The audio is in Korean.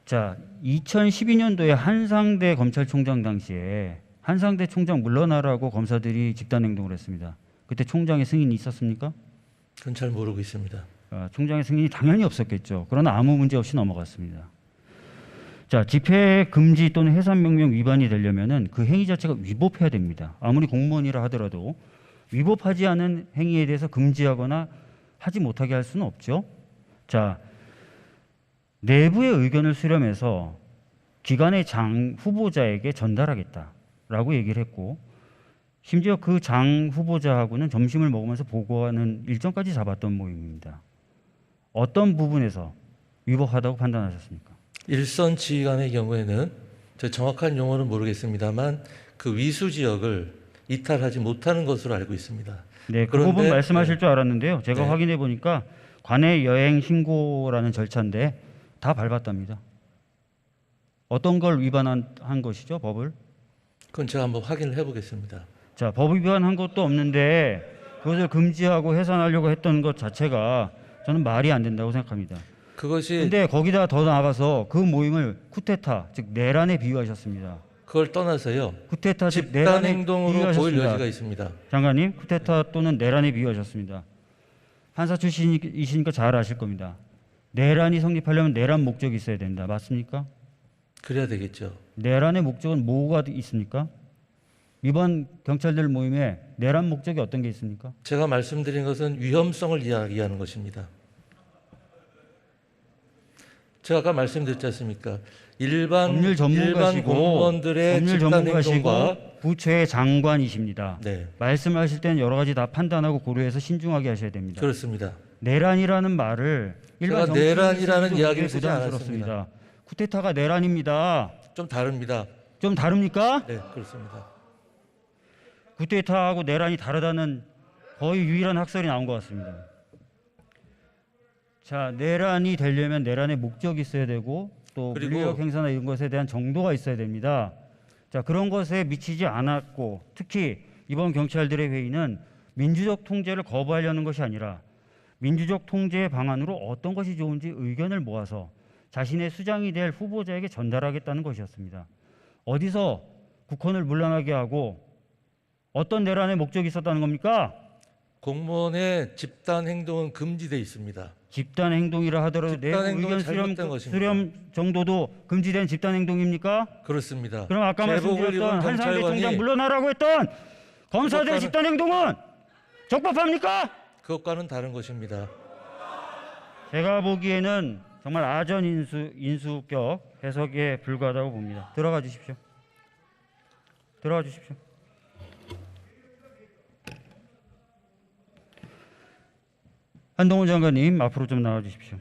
자, 2012년도에 한상대 검찰총장 당시에 한상대 총장 물러나라고 검사들이 집단행동을 했습니다. 그때 총장의 승인이 있었습니까? 그건 잘 모르고 있습니다. 총장의 승인이 당연히 없었겠죠. 그러나 아무 문제 없이 넘어갔습니다. 자, 집회 금지 또는 해산 명령 위반이 되려면은 그 행위 자체가 위법해야 됩니다. 아무리 공무원이라 하더라도 위법하지 않은 행위에 대해서 금지하거나 하지 못하게 할 수는 없죠. 자, 내부의 의견을 수렴해서 기관의 장 후보자에게 전달하겠다라고 얘기를 했고, 심지어 그 장 후보자하고는 점심을 먹으면서 보고하는 일정까지 잡았던 모임입니다. 어떤 부분에서 위법하다고 판단하셨습니까? 일선 지휘관의 경우에는 저 정확한 용어는 모르겠습니다만 그 위수 지역을 이탈하지 못하는 것으로 알고 있습니다. 네, 그 부분 말씀하실 줄 알았는데요. 제가 네. 확인해 보니까 관내 여행 신고라는 절차인데 다 밟았답니다. 어떤 걸 위반한 것이죠, 법을? 그건 제가 한번 확인을 해보겠습니다. 자, 법 위반한 것도 없는데 그것을 금지하고 해산하려고 했던 것 자체가 저는 말이 안 된다고 생각합니다. 그것이 근데 거기다 더 나아가서 그 모임을 쿠데타, 즉 내란에 비유하셨습니다. 그걸 떠나서요. 쿠데타 즉 집단 내란에 행동으로 보일 비유하셨습니다. 여지가 있습니다. 장관님, 쿠데타 또는 내란에 비유하셨습니다. 판사 출신이시니까 잘 아실 겁니다. 내란이 성립하려면 내란 목적이 있어야 된다. 맞습니까? 그래야 되겠죠. 내란의 목적은 뭐가 있습니까? 이번 경찰들 모임에 내란 목적이 어떤 게 있습니까? 제가 말씀드린 것은 위험성을 이야기하는 것입니다. 제가 아까 말씀드렸지 않습니까? 일반 공무원들의 법률 집단 전문가시고 행동과 부처의 장관이십니다. 네, 말씀하실 때는 여러 가지 다 판단하고 고려해서 신중하게 하셔야 됩니다. 그렇습니다. 내란이라는 말을 일반 제가 내란이라는 정치인들도 이야기를 굉장히 쓰지 부담스럽습니다. 쿠데타가 내란입니다. 좀 다릅니다. 좀 다릅니까? 네, 그렇습니다. 쿠데타하고 내란이 다르다는 거의 유일한 학설이 나온 것 같습니다. 자, 내란이 되려면 내란의 목적이 있어야 되고 또 그리고 물리력 행사나 이런 것에 대한 정도가 있어야 됩니다. 자, 그런 것에 미치지 않았고 특히 이번 경찰들의 회의는 민주적 통제를 거부하려는 것이 아니라 민주적 통제의 방안으로 어떤 것이 좋은지 의견을 모아서 자신의 수장이 될 후보자에게 전달하겠다는 것이었습니다. 어디서 국헌을 물러나게 하고 어떤 내란의 목적이 있었다는 겁니까? 공무원의 집단 행동은 금지되어 있습니다. 집단 행동이라 하더라도 집단 내부 행동은 의견 잘못된 것입니다. 수렴 정도도 금지된 집단 행동입니까? 그렇습니다. 그럼 아까 제복을 말씀드렸던 입은 한상대 총장 경찰관이 물러나라고 했던 검사들의 그것과는- 집단 행동은 적법합니까? 그것과는 다른 것입니다. 제가 보기에는 정말 아전 인수격 해석에 불과하다고 봅니다. 들어가 주십시오. 들어가 주십시오. 한동훈 장관님 앞으로 좀 나와 주십시오.